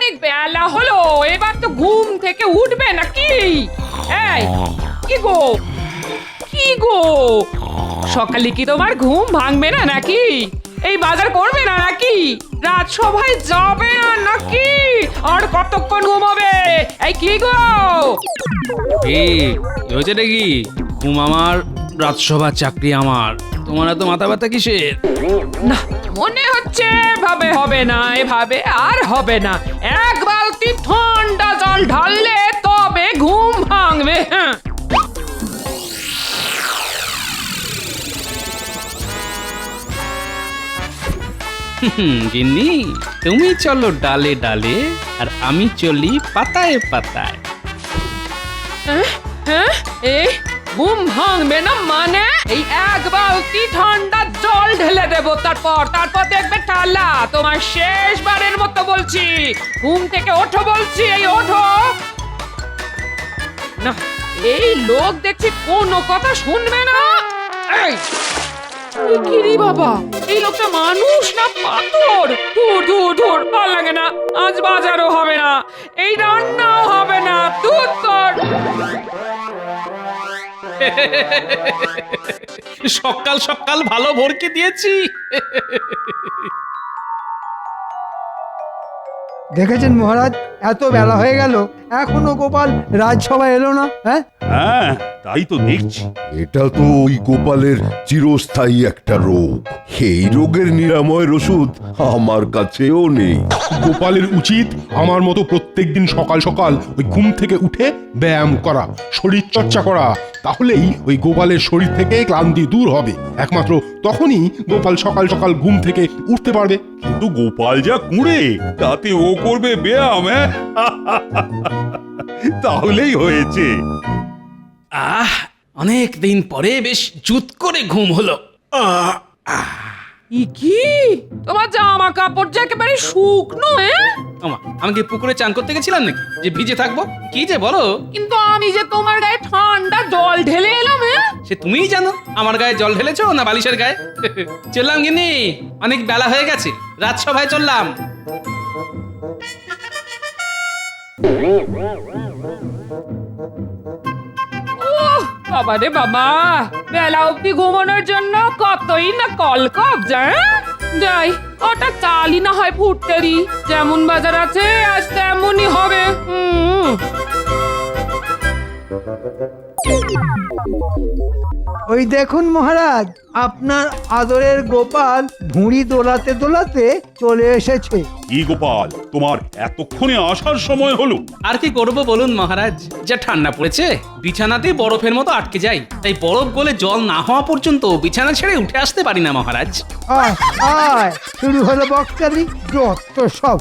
অনেক বেলা হলো, এবার তো ঘুম থেকে উঠবে নাকি? এই কি গো, কি গো, সকালে কি তোমার ঘুম ভাঙবে না নাকি? এই বাজার করবে না নাকি? রাজসভায় যাবে না নাকি? আর কতক্ষণ ঘুমাবে? এই কি গো? হয়েছে নাকি? ঘুম আমার, রাজসভার চাকরি আমার। তোমার এত মাথা ব্যথা কিসের? না, মনে হচ্ছে এভাবে হবে না, এভাবে আর হবে না। এক বালতি ঠান্ডা জল ঢাললে তবে ঘুম ভাঙবে। হ্যাঁ, গিন্নি, তুমি চলো ডালে ডালে, আর আমি চলি পাতায় পাতায়। হ্যাঁ, এই ঘুম ভাঙবে না মানে? এই এক বালতি ঠান্ডা জল ঢেলে দেবো, তারপর দেখবে ঠাল্লা। তোমার শেষবারের মতো বলছি, ঘুম থেকে ওঠো বলছি, এই ওঠো। না, এই লোক দেখছি কোনো কথা শুনবে না। এই কি রে বাবা, এই লোকটা মানুষ না পাথর? ধুর ধুর ধুর, ভালো লাগে না। আজ বাজারও হবে না, এই রান্নাও হবে না। দুধ তোর সকাল সকাল ভালো ভরকে দিয়েছি। দেখেছেন মহারাজ, এত বেলা হয়ে গেল এখনো গোপাল রাজসভায় এলো না। হ্যাঁ, হ্যাঁ, তাই তো দেখছি। এটা তো ওই গোপালের চিরস্থায়ী একটা রোগ। এই রোগের নিরাময়ের ওষুধ আমার কাছেও নেই। গোপালের উচিত আমার মতো প্রত্যেকদিন সকাল সকাল ওই ঘুম থেকে উঠে ব্যায়াম করা, শরীর চর্চা করা। তাহলেই ওই গোপালের শরীর থেকে ক্লান্তি দূর হবে। একমাত্র তখনই গোপাল সকাল সকাল ঘুম থেকে উঠতে পারবে। কিন্তু গোপাল যা কুঁড়ে, তাতে ও করবে ব্যায়াম? তাহলেই হয়েছে। অনেক দিন পরে বেশ জুত করে ঘুম হলো। কি তোমার জামা কাপড় যে একেবারে শুকনো? আমি কি পুকুরে চান করতে গেছিলাম নাকি যে ভিজে থাকবো? কি যে বলো! কিন্তু আমি যে তোমার গায়ে ঠান্ডা জল ঢেলে এলাম। সে তুমিই জানো আমার গায়ে জল ঢেলেছো না বালিশের গায়ে। চললাম গিন্নি, অনেক বেলা হয়ে গেছে, রাজসভায় চললাম। বাবা রে বাবা, বেলা অব্দি ঘুমানোর জন্য কতই না কলকব যায়। যাই, ওটা চালই না হয় ফুটতেরি। যেমন বাজার আছে আজ তেমনই হবে। ওই দেখুন মহারাজ, আপনার আদরের গোপাল ভুঁড়ি দোলাতে দোলাতে চলে এসেছে। কি গোপাল, তোমার এতক্ষণে আসার সময় হলো? আর কি করবো বলুন মহারাজ, যা ঠান্ডা পড়েছে বিছানাতেই বরফের মতো আটকে যাই। তাই বরফ গলে জল না হওয়া পর্যন্ত বিছানা ছেড়ে উঠে আসতে পারি না মহারাজ। আয় আয়, শুরু হলো বকচালি, যত সব।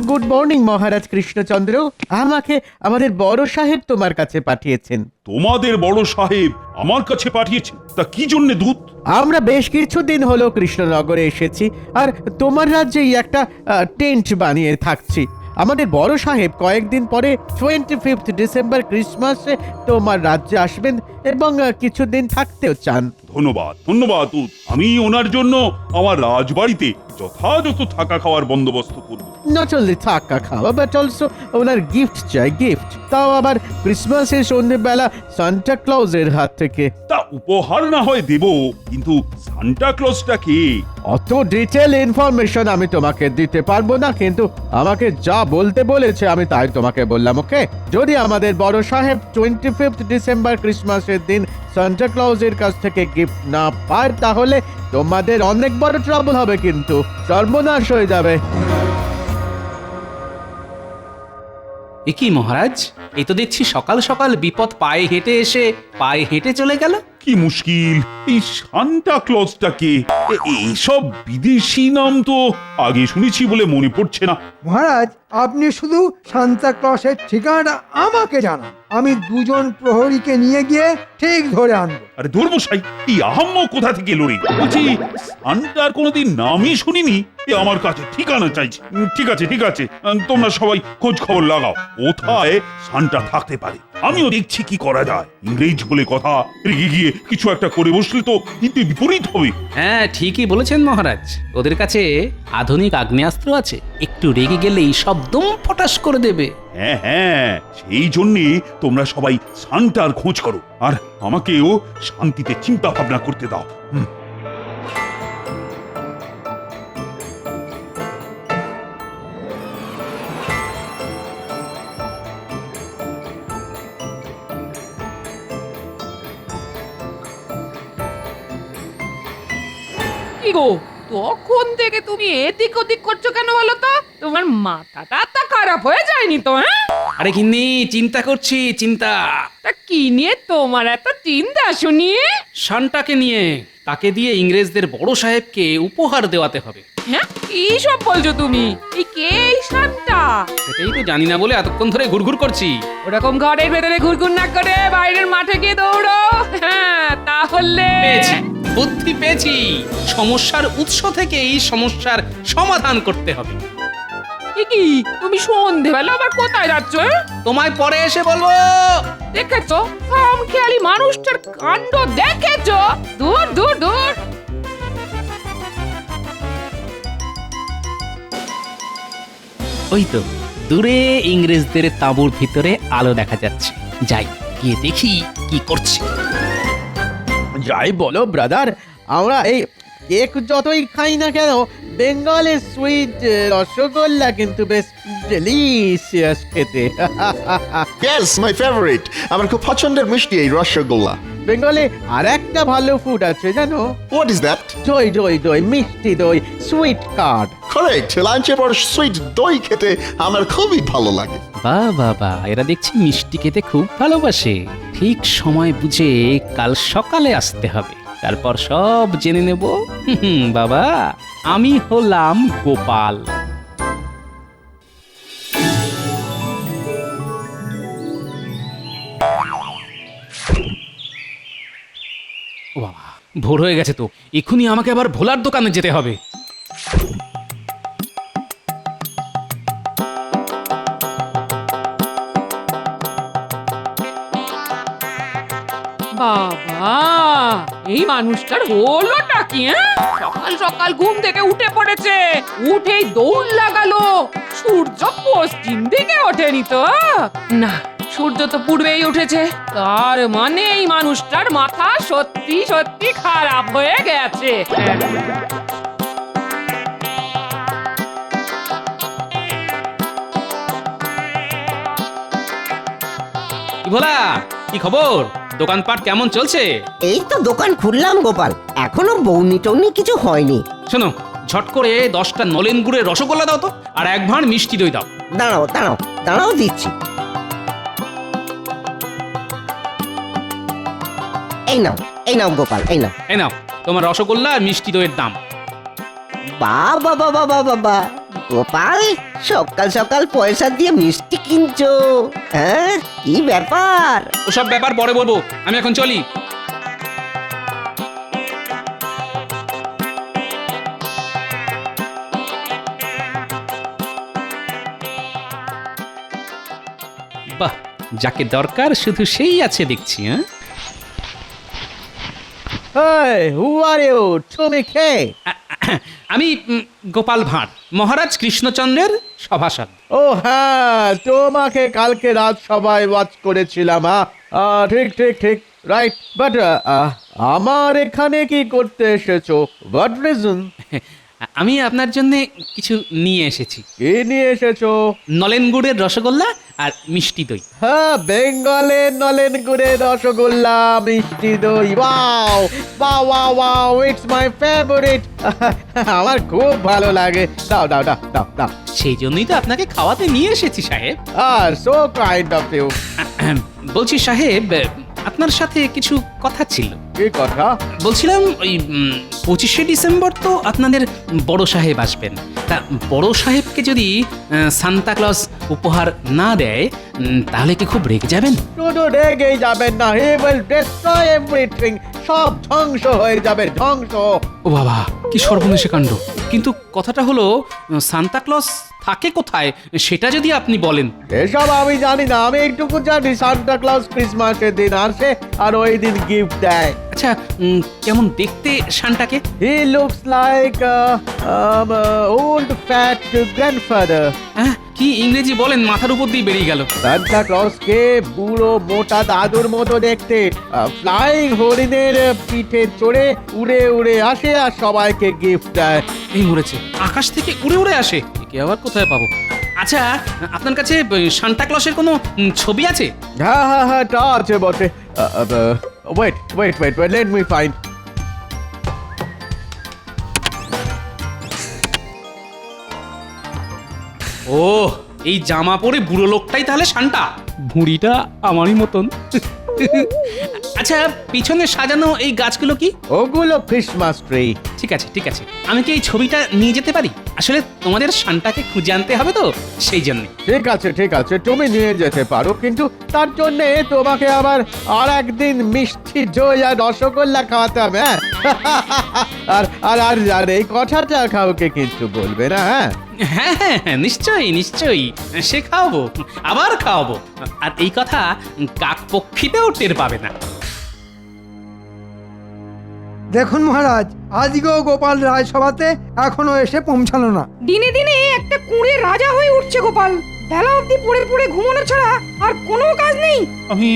গুড মর্নিং মহারাজ কৃষ্ণচন্দ্র। আমাকে আমাদের বড় সাহেব তোমার কাছে পাঠিয়েছেন। তোমাদের বড় সাহেব আমার কাছে পাঠিয়েছেন? তা কি জন্য দূত? আমরা বেশ কিছুদিন হলো কৃষ্ণনগরে এসেছি, আর তোমার রাজ্যেই একটা টেন্ট বানিয়ে থাকছি। আমাদের বড় সাহেব কয়েকদিন পরে 25 ডিসেম্বর ক্রিসমাসে তোমার রাজ্যে আসবেন এবং কিছুদিন থাকতেও চান। ধন্যবাদ ধন্যবাদ দূত। আমি ওনার জন্য আমার রাজবাড়িতে যথাযথ থাকা খাওয়ার বন্দোবস্ত করব। নট অনলি থাকা খাওয়া বাট অলসো ওনার গিফট চাই, গিফট। তাও আবার ক্রিসমাসের সন্ধ্যেবেলা সান্টা ক্লজের হাত থেকে। তা উপহার না হয় দেব, কিন্তু সান্টা ক্লজটা কে? অত ডিটেল ইনফরমেশন আমি তোমাকে দিতে পারবো না, কিন্তু আমাকে যা বলতে বলেছে আমি তাই তোমাকে বললাম। ওকে, যদি আমাদের বড় সাহেব 25 ডিসেম্বর ক্রিসমাসের দিন সান্টা ক্লজের কাছ থেকে গিফট না পায় তাহলে তোমাদের অনেক বড় ট্রাবল হবে, কিন্তু সর্বনাশ হয়ে যাবে। এ কি মহারাজ, এই তো দেখছি সকাল সকাল বিপদ পায়ে হেঁটে এসে পায়ে হেঁটে চলে গেল। কি মুশকিল, এই সান্টা ক্লজটা কে? এইসব বিদেশি নাম তো আগে শুনেছি বলে মনে পড়ছে না। মহারাজ, আপনি শুধু সান্তা ক্লসের ঠিকানাটা আমাকে জানান, আমি দুজন প্রহরীকে নিয়ে গিয়ে ঠিক ধরে আনবো। আরে ধর্মশাই, এই আহাম্ম কোথা থেকে লড়ি? বলছি সান্টার কোনোদিন নামই শুনিনি, এ আমার কাছে ঠিকানা চাইছে। ঠিক আছে ঠিক আছে, তোমরা সবাই খোঁজ খবর লাগাও, কোথায় সান্টা থাকতে পারে। আমিও দেখছি কি করা যায়। ইংরেজ বলে কথা, রেগে গিয়ে কিছু একটা করে বসলে তো কিন্তু বিপরীত হবে। হ্যাঁ ঠিকই বলেছেন মহারাজ, ওদের কাছে আধুনিক আগ্নেয়াস্ত্র আছে, একটু রেগে গেলেই সব দম ফটাস করে দেবে। হ্যাঁ হ্যাঁ, সেই জন্যে তোমরা সবাই সান্টার খোঁজ করো, আর আমাকেও শান্তিতে চিন্তা ভাবনা করতে দাও। কি গো, তখন থেকে তুমি এদিক ওদিক করছো কেন বলো তো? তোমার মাথাটা তা খারাপ হয়ে যায়নি তো? হ্যাঁ, আরে গিন্নি, চিন্তা করছি, চিন্তা তা কি নিয়ে তোমার এত চিন্তা শুনি? শানটাকে নিয়ে। তাকে দিয়ে ইংরেজদের বড় সাহেবকে উপহার দেওয়াতে হবে। হ্যাঁ, কি সব বলছো তুমি? এই কে এই শানটা? সেটাই তো জানি না বলে এতক্ষণ ধরে ঘুরঘুর করছি। ওরকম ঘরের ভেতরে ঘুরঘুর না করে বাইরের মাঠে গিয়ে দৌড়ো। হ্যাঁ, তাহলে পেয়েছি, বুদ্ধি পেয়েছি। সমস্যার উৎস থেকেই সমস্যার সমাধান করতে হবে। এ কি, তুমি সন্ধেবেলা আবার কোথায় যাচ্ছ? তোমায় পরে এসে বলবো। দেখেছো, খামখেয়ালি মানুষটার কাণ্ড দেখেছো? দূর দূর দূর। ওই তো দূরে ইংরেজদের তাঁবুর ভিতরে আলো দেখা যাচ্ছে, যাই গিয়ে দেখি কি করছে। যাই বলো ব্রাদার, আমরা এই কেক যতই খাই না কেন, বেঙ্গলের সুইট রসগোল্লা কিন্তু বেশ ডেলিশিয়াস খেতে। ইয়েস মাই ফেভারিট, আমার খুব পছন্দের মিষ্টি এই রসগোল্লা। বেঙ্গলে আর একটা ভালো ফুড আছে জানো? What is that? দই দই দই, মিষ্টি দই, সুইট কার্ড। কারেক্ট, লাঞ্চে পর সুইট দই খেতে আমার খুবই ভালো লাগে। বাহ বাবা, এরা দেখছি মিষ্টি খেতে খুব ভালোবাসে। ঠিক সময় বুঝে কাল সকালে আসতে হবে, তারপর সব জেনে নেব। বাবা, আমি হলাম গোপাল। ও বাবা, ভোর হয়ে গেছে তো, এক্ষুনি আমাকে আবার ভোলার দোকানে যেতে হবে। বাবা, এই মানুষটার হলোটা কি? সকাল সকাল ঘুম থেকে উঠে পড়েছে, উঠেই দৌড় লাগালো। সূর্য পশ্চিম দিকে ওঠেনি তো? না, সূর্য তো পূর্বেই উঠেছে। তার মানে এই মানুষটার মাথা সত্যি সত্যি খারাপ হয়ে গেছে। কি ভোলা, কি খবর? দোকানপাট কেমন চলছে? এই তো দোকান খুললাম গোপাল, এখনো বৌনি টৌনি কিছু হয়নি। শোনো, ঝট করে 10টা নলেন গুড়ের রসগোল্লা দাও তো, আর 1 ভাঁড় মিষ্টি দই দাও। দাঁড়াও দাঁড়াও দাঁড়াও, দিচ্ছি। এই নাও, এই নাও গোপাল, এই নাও। এই নাও তোমার রসগোল্লা আর মিষ্টি দইয়ের দাম। বাবা বাবা বাবা বাবা, গোপাল সকাল সকাল পয়সা দিয়ে মিষ্টি কিনছো? হ্যাঁ, কি ব্যাপার? ওসব ব্যাপার পরে বলবো, আমি এখন চলি। বাহ, যাকে দরকার শুধু সেই আছে দেখছি। Hey, who are you? তুমি কে? আমি গোপাল ভাঁড়, মহারাজ কৃষ্ণচন্দ্রের সভাসদ। ও হ্যাঁ, তোমাকে কালকে রাত সবাই ওয়াচ করেছিলাম। ঠিক ঠিক ঠিক, রাইট। বাট আমার এখানে কি করতে এসেছো? What reason? আমি আপনার জন্য কিছু নিয়ে এসেছি। কি নিয়ে এসেছো? নলেন গুড়ের রসগোল্লা আর মিষ্টি দই। হ্যাঁ, বেঙ্গলের নলেন গুড়ের রসগোল্লা, মিষ্টি দই। Wow wow wow wow, it's my favourite. আমার খুব ভালো লাগে। দাও দাও দাও দাও দাও। সেই জন্যই তো আপনাকে খাওয়াতে নিয়ে এসেছি সাহেব। আর সো কাইন্ড অফ ইউ। বলছি সাহেব, আপনার সাথে কিছু কথা ছিল। কি কথা? বলছিলাম ওই 25শে ডিসেম্বর তো আপনাদের বড় সাহেব আসবেন, তা বড় সাহেবকে যদি সান্তা ক্লজ উপহার না দেয় তাহলে কি খুব রেগে যাবেন? শুধু রেগেই যাবেন না, হি উইল ডিস্ট্রয় এভরিথিং। সব ধ্বংস হয়ে যাবে, ধ্বংস। ও বাবা, কি সর্বনেশে কাণ্ড। কিন্তু কথাটা হলো সান্তা ক্লজ থাকে কোথায় সেটা যদি আপনি বলেন। এসব আমি জানি না, আমি এইটুকু জানি সান্টা ক্লজ ক্রিসমাসের দিন আসে আর ওই দিন গিফট দেয়। আচ্ছা কেমন দেখতে সান্টাকে? He looks like old fat grandfather. হ্যাঁ, কি ইংরেজি বলেন, মাথার উপর দিয়ে বেরিয়ে গেল। সান্টা ক্লজকে বুড়ো মোটা দাদুর মতো দেখতে, ফ্লাইং হরিণের পিঠে চড়ে উড়ে উড়ে আসে আর সবাইকে গিফট দেয়। এই মরেছে, আকাশ থেকে উড়ে উড়ে আসে, একে আবার কোথায় পাবো? আচ্ছা, আপনার কাছে সান্টা ক্লসের কোনো ছবি আছে? হ্যাঁ হ্যাঁ হ্যাঁ, তা আছে বটে। wait, let me find. ও, এই জামা পরে বুড়ো লোকটাই তাহলে সান্টা, ভুঁড়িটা আমারই মতন। আচ্ছা, পিছনে সাজানো এই গাছগুলো কি? ওগুলো ক্রিসমাস ট্রি। ঠিক আছে ঠিক আছে, আমি কি এই ছবিটা নিয়ে যেতে পারি? আসলে তোমাদের সান্টাকে খুঁজে আনতে হবে তো, সেই জন্য। ঠিক আছে, তুমি নিয়ে যেতে পারো, কিন্তু তার জন্য তোমাকে আবার আর একদিন মিষ্টি দই আর রসগোল্লা খাওয়াতে হবে। হ্যাঁ? আর আর আর আর এই কথাটা কাউকে কিন্তু বলবে না। হ্যাঁ হ্যাঁ হ্যাঁ হ্যাঁ, নিশ্চয়ই নিশ্চয়ই, সে খাওয়াবো, আবার খাওয়াবো। আর এই কথা কাক পক্ষীতেও টের পাবে না। দেখুন মহারাজ, আজকেও গোপাল রাজসভাতে এখনো এসে পৌঁছালো না। দিনে দিনে একটা কুঁড়ে রাজা হয়ে উঠছে গোপাল। বেলা অবধি পড়ে পড়ে ঘুমানো ছাড়া আর কোনো কাজ নেই। আমি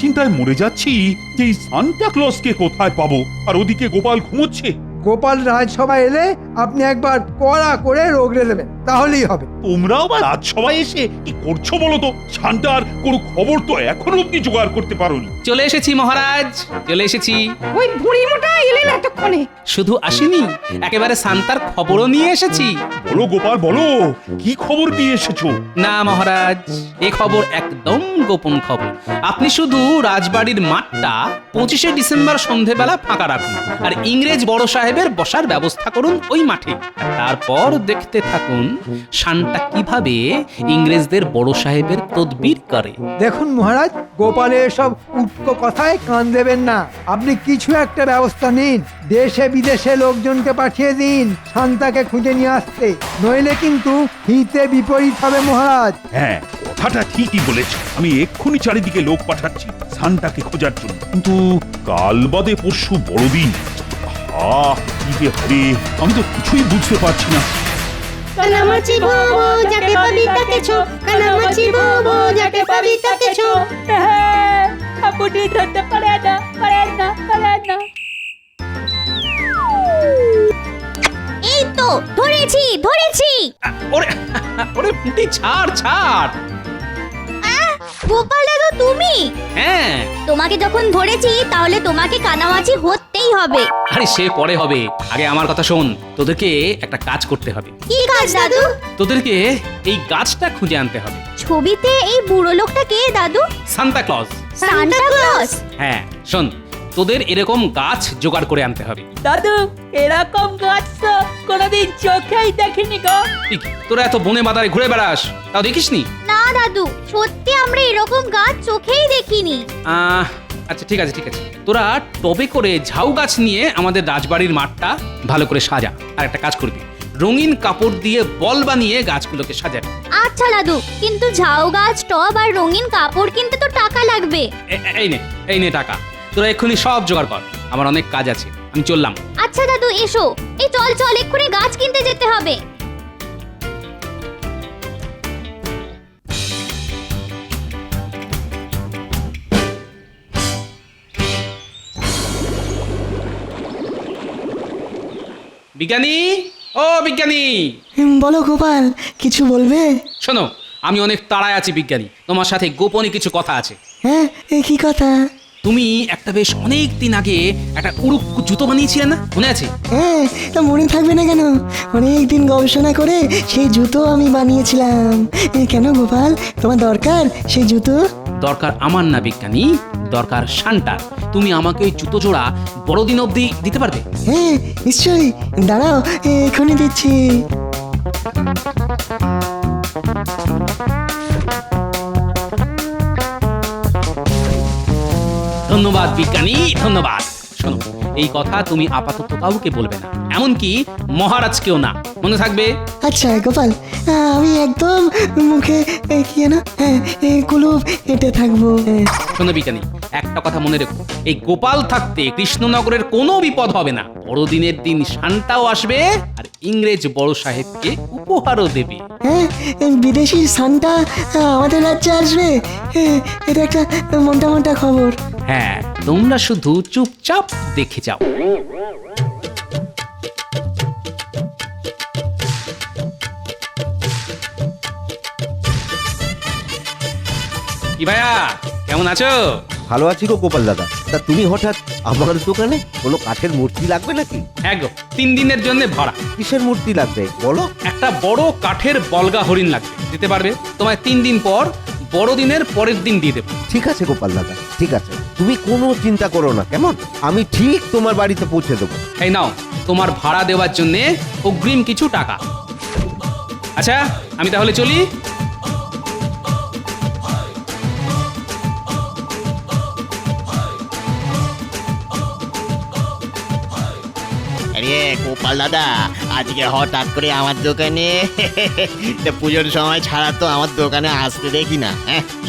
চিন্তায় মরে যাচ্ছি যে এই সান্টা ক্লজকে কোথায় পাবো, আর ওদিকে গোপাল ঘুমোচ্ছে। গোপাল রাজসভা এলে আপনি একবার কড়া করে রোগড়ে দেবেন, তাহলেই হবে। তোমরাও বা রাজসভায় এসে কি করছো বলো তো? সান্টার কোনো খবর তো এখনো অব্দি জোগাড় করতে পারোনি। চলে এসেছি মহারাজ, চলে এসেছি। ওই বুড়ি মোটা এলেন এতক্ষণে। শুধু আসিনি, একেবারে সান্তার খবরও নিয়ে এসেছি। বলো গোপাল, বলো কি খবর নিয়ে এসেছো? না মহারাজ, এ খবর একদম গোপন খবর। আপনি শুধু রাজবাড়ির মাঠটা 25শে ডিসেম্বর সন্ধেবেলা ফাঁকা রাখুন, আর ইংরেজ বড় সাহেবের বসার ব্যবস্থা করুন ওই মাঠে। তারপর দেখতে থাকুন সান্টা কিভাবে ইংরেজদের বড় সাহেবের তদবির করে। দেখুন মহারাজ, গোপালের সব উটকো কথায় কান দেবেন না। আপনি কিছু একটা ব্যবস্থা নিন, দেশে বিদেশে লোকজনকে পাঠিয়ে দিন শান্তাকে খুঁজে নিয়ে আসতে, নইলে কিন্তু হিতে বিপরীত হবে মহারাজ। হ্যাঁ, কথাটা ঠিকই বলেছ। আমি এক্ষুনি চারিদিকে লোক পাঠাচ্ছি সান্টাকে খোঁজার জন্য। কিন্তু কাল বাদে পরশু বড়দিন। কি যে হবে আমি তো কিছুই বুঝতে পারছি না। কানামাছি ভোবো যাকে পাবি তাকে ছো, কানামাছি ভোবো যাকে পাবি তাকে ছো। আপনি ধরতে পারে না। এই তো ধরেছি। ওরে ওরে পুঁটি, ছাড়। গোপাল দাদু তুমি? হ্যাঁ, তোমাকে যখন ধরেছি তাহলে তোমাকে কানামাছি হতেই হবে। আরে সে পরে হবে, আগে আমার কথা শোন। তোদেরকে একটা কাজ করতে হবে। কি কাজ দাদু? তোদেরকে এই গাছটা খুঁজে আনতে হবে। ছবিতে এই বুড়ো লোকটা কে দাদু? Santa Claus. Santa Claus? হ্যাঁ শোন, তোদের এরকম গাছ জোগাড় করে আনতে হবে। দাদু, এরকম গাছ তো কোনোদিন চোখেই দেখিনি গো। তোরা এত বনে বাদারে ঘুরে বেড়াস, তাও দেখিসনি? না দাদু, সত্যি আমরা এরকম গাছ চোখেই দেখিনি। আচ্ছা ঠিক আছে, তোরা টবে করে ঝাউ গাছ নিয়ে আমাদের রাজবাড়ির মাঠটা ভালো করে সাজা। আর একটা কাজ করবি, রঙিন কাপড় দিয়ে বল বানিয়ে গাছগুলোকে সাজাবি। আচ্ছা দাদু, কিন্তু ঝাউ গাছ, টব আর রঙিন কাপড় কিনতে তো টাকা লাগবে। এই নে টাকা, তোরা এক্ষুনি সব জোগাড় কর, আমার অনেক কাজ আছে, আমি চললাম। আচ্ছা দাদু এসো, এই চল এক্ষুনি গাছ কিনতে যেতে হবে। বিজ্ঞানী, ও বিজ্ঞানী। বলো গোপাল, কিছু বলবে? শোনো, আমি অনেক তাড়ায় আছি বিজ্ঞানী, তোমার সাথে গোপনে কিছু কথা আছে। হ্যাঁ, কি কথা? তুমি একটা বেশ অনেক দিন আগে একটা উড়ুক্কু জুতো বানিয়েছিলে না, মনে আছে? হ্যাঁ, তা মনে থাকবে না কেন? অনেক দিন গবেষণা করে সেই জুতো আমি বানিয়েছিলাম। কেন গোপাল, তোমার দরকার সেই জুতো? দরকার আমার না বিজ্ঞানী, দরকার শান্টার। তুমি আমাকে ওই জুতো জোড়া বড়দিন অবধি দিতে পারবে? হ্যাঁ নিশ্চয়ই, দাঁড়াও এখনই দিচ্ছি। ধন্যবাদ বিজ্ঞানী, ধন্যবাদ। শোনো, এই কথা তুমি আপাতত কাউকে বলবে না, এমনকি মহারাজকেও না, মনে থাকবে? আচ্ছা গোপাল, আমি একদম মুখে কি যেন কুলুপ হেঁটে থাকবো। শোনো বিজ্ঞানী, একটা কথা মনে রেখো, এই গোপাল থাকতে কৃষ্ণনগরের কোনো বিপদ হবে না। বড়দিনের দিন শান্তাও আসবে আর ইংরেজ বড় সাহেবকে উপহারও দেবে। হ্যাঁ, বিদেশি সান্টা আমাদের রাজ্যে আসবে, এটা একটা মোটা মোটা খবর। হ্যাঁ, তোমরা শুধু চুপচাপ দেখে যাও। কি ভাইয়া, কেমন আছো? ভালো আছি গো গোপাল দাদা। তা তুমি হঠাৎ আমার দোকানে? কোনো কাঠের মূর্তি লাগবে নাকি? হ্যাঁ গো, 3 দিনের জন্য ভাড়া। কিসের মূর্তি লাগবে বলো? একটা বড় কাঠের বলগা হরিণ লাগবে, দিতে পারবে? তোমায় 3 দিন পর বড়দিনের পরের দিন দিয়ে দেবো। ঠিক আছে গোপাল দাদা, ঠিক আছে, তুমি কোনো চিন্তা করো না, কেমন? আমি ঠিক তোমার বাড়িতে পৌঁছে দেবো। এই নাও তোমার ভাড়া দেওয়ার জন্য অগ্রিম কিছু টাকা। আচ্ছা, আমি তাহলে চলি। আরে গোপাল দাদা, আজকে হঠাৎ করে আমার দোকানে পুজোর সময় ছাড়া তো আমার দোকানে আসতে দেখি না।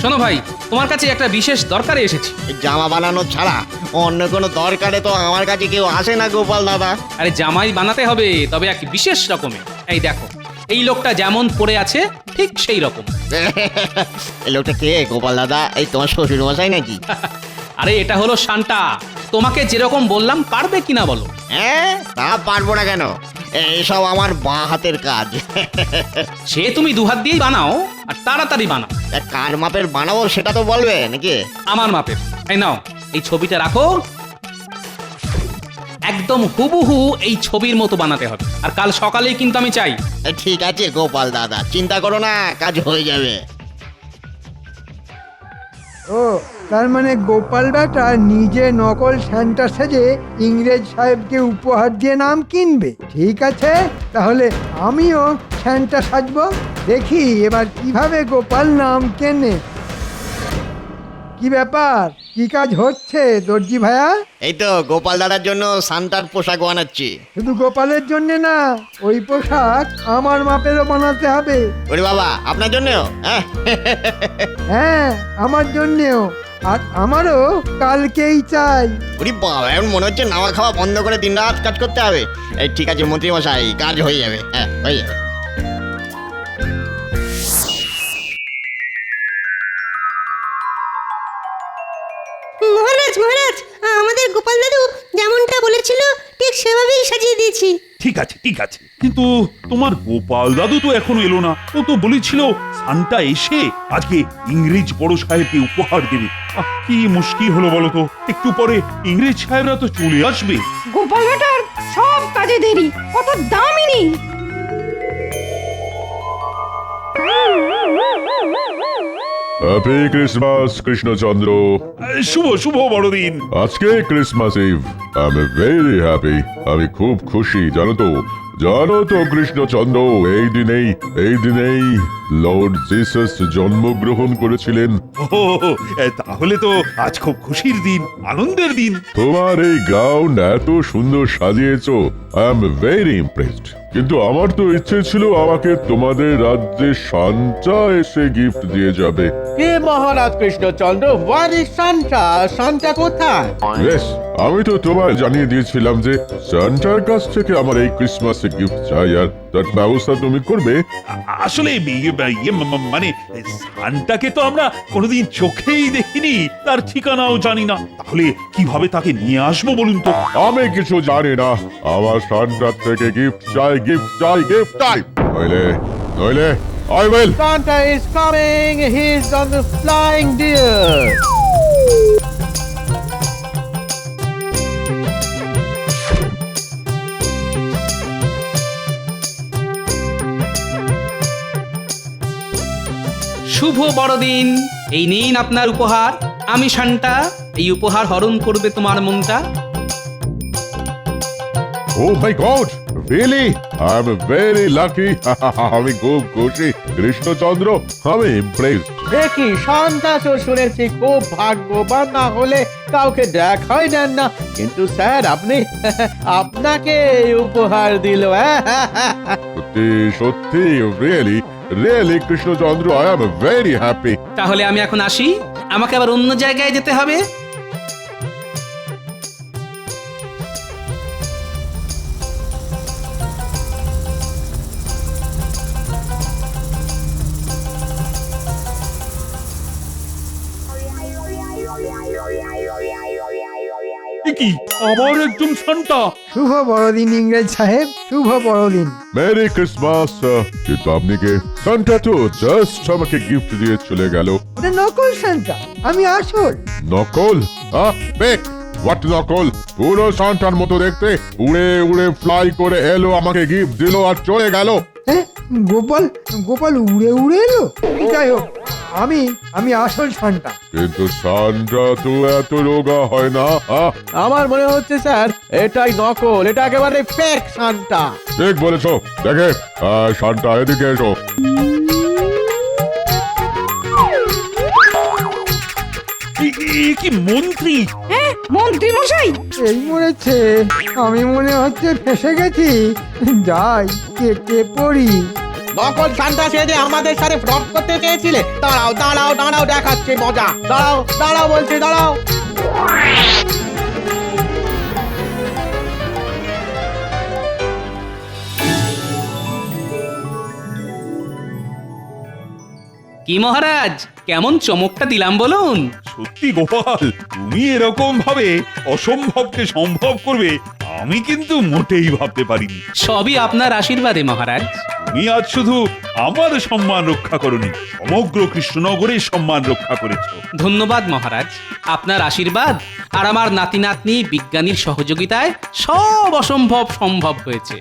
শোনো ভাই, তোমার কাছে একটা বিশেষ দরকারে এসেছি। জামা বানানো ছাড়া অন্য কোনো দরকারে তো আমার কাছে কেউ আসে না গোপাল দাদা। আরে জামাই বানাতে হবে, তবে এক বিশেষ রকমের। এই দেখো, এই লোকটা যেমন পড়ে আছে ঠিক সেই রকম। এই লোকটা কে গোপাল দাদা? এই তোমার শ্বশুর মশাই নাকি? আরে এটা হলো শান্তা। তোমাকে যেরকম বললাম, পারবে কিনা বলো? হ্যাঁ, তা পারবো না কেন, এইসব আমার বাঁ হাতের কাজ। সে তুমি 2 হাত দিয়েই বানাও, আর তাড়াতাড়ি বানাও। কার মাপের বানাবো সেটা তো বলবে নাকি? আমার মাপের। এই নাও, এই ছবিটা রাখো। একদম হুবহু এই ছবির মতো বানাতে হবে, আর কাল সকালেই কিন্তু আমি চাই। ঠিক আছে গোপাল দাদা, চিন্তা করো না, কাজ হয়ে যাবে। ও, তার মানে গোপাল বেটা নিজে নকল সান্টা সেজে ইংরেজ সাহেবকে উপহার দিয়ে নাম কিনবে। ঠিক আছে, তাহলে আমিও সান্টা সাজবো। দেখি এবার কিভাবে গোপাল নাম কেনে। কি ব্যাপার, কি কাজ হচ্ছে দর্জি ভাইয়া? এই তো গোপাল দাদার জন্য সান্টার পোশাক বানাচ্ছি। শুধু গোপালের জন্য না, ওই পোশাক আমার মাপেরও বানাতে হবে। ওরে বাবা, আপনার জন্যও? হ্যাঁ, আমার জন্যেও, আর আমারও কালকেই চাই। ওরে বাবা, এখন মনে হচ্ছে নাওয়া খাওয়া বন্ধ করে দিন রাত কাজ করতে হবে। এই ঠিক আছে মন্ত্রী মশাই, কাজ হয়ে যাবে। হ্যাঁ, হয়ে যাবে। মহারাজ মহারাজ, আমাদের গোপাল দাদু যেমনটা বলেছিল ঠিক সেভাবেই সাজিয়ে দিয়েছি। ঠিক আছে, ঠিক আছে, কিন্তু তোমার গোপাল দাদু তো এখনো এলো না। ও তো বলেছিল সান্টা এসে আজকে ইংরেজ বড় সাহেবকে উপহার দেবে। কি মুশকিল হলো বলো তো, একটু পরে ইংরেজ সাহেবরা তো চলে আসবে। গোপাল বেটার সব কাজে দেরি, কত দামিনী। Happy Christmas Krishnachandra. শুভ শুভ বড়দিন। আজকে Christmas eve. I am very happy. আমি খুব খুশি, জানো তো কৃষ্ণচন্দ্র, এই দিনেই লর্ড জিসাস জন্মগ্রহণ করেছিলেন। ও, তাহলে তো আজ খুব খুশির দিন, আনন্দের দিন। তোমার এই গ্রাউন্ড এত সুন্দর সাজিয়েছো, আই এম ভেরি ইমপ্রেসড। কিন্তু আমার তো ইচ্ছে ছিল আমাকে তোমাদের রাজ্যে সান্টা এসে গিফট দিয়ে যাবে। কে মহারাজ কৃষ্ণচন্দ্র? ওয়ারি সান্টা? সান্টা কোথায়? বেশ, আমি তো তোমায় জানিয়ে দিয়েছিলাম যে সান্টার কাছ থেকে আমার এই ক্রিসমাসে গিফট চাই, আর তার ব্যবস্থা তুমি করবে। আসলে মানে সান্টাকে তো আমরা কোনোদিন চোখেই দেখিনি, তার ঠিকানাও জানি না। তাহলে কিভাবে তাকে নিয়ে আসবো বলুন তো? আমি কিছু জানি না, আমার সান্টার থেকে গিফট চাই। নইলে I will. Santa is coming. He's on the flying deer. শুভ বড়দিন। এই নিন আপনার উপহার। আমি শান্তা, এই উপহার হরণ করবে তোমার মনটা। Oh my God! Really? I'm very lucky. আমি খুব খুশি কৃষ্ণচন্দ্র, আমি ইমপ্রেসড। দেখি সান্তা তো শুনেছি খুব ভাগ্যবান, না হলে কাউকে দেখাই দেন না। কিন্তু স্যার আপনাকে উপহার দিল। সত্যি really really Krishnachandra, I am very happy. তাহলে আমি এখন আসি, আমাকে আবার অন্য জায়গায় যেতে হবে। এ কি আবার একজন সান্টা? শুভ বড়দিন ইংরেজ সাহেব, শুভ বড়দিন। Merry Christmas. কিন্তু আপনি কে? সান্টা তো জাস্ট আমাকে গিফট দিয়ে চলে গেল। ওটা নকল সান্টা, আমি আসল। নকল? বেক হোয়াট নকল? পুরো সান্টার মতো দেখতে, উড়ে উড়ে ফ্লাই করে এলো, আমাকে গিফট দিল আর চলে গেল। হ্যাঁ, গোপাল গোপাল উড়ে উড়ে এলো। যাই হোক, আমি আসল সান্টা। কিন্তু সান্টা তো এত রোগা হয় না। আমার মনে হচ্ছে স্যার এটাই নকল, এটা একেবারে ফেক সান্টা। ঠিক বলেছো। দেখে সান্টা, এদিকে এসো। এ কি মন্ত্রী? হ্যাঁ মন্ত্রী মশাই, এই মরেছে, আমি মনে হচ্ছে ফেসে গেছি। যাই কেটে পড়ি। নকল সান্টা সেজে আমাদের সাথে ফ্রড করতে চেয়েছিলে? দাঁড়াও দাঁড়াও দাঁড়াও, দেখাচ্ছে মজা। দাঁড়াও দাঁড়াও বলছি, দাঁড়াও। কি মহারাজ, কেমন চমকটা দিলাম বলুন? সত্যি গোপাল, তুমি এরকম ভাবে অসম্ভবকে সম্ভব করবে আমি কিন্তু মোটেই ভাবতে পারিনি। সবই আপনার আশীর্বাদে মহারাজ। তুমি আজ শুধু আমার সম্মান রক্ষা করনি, সমগ্র কৃষ্ণনগরের সম্মান রক্ষা করেছো। ধন্যবাদ মহারাজ, আপনার আশীর্বাদ আর আমার নাতি নাতনি বিজ্ঞানীর সহযোগিতায় সব অসম্ভব সম্ভব হয়েছে।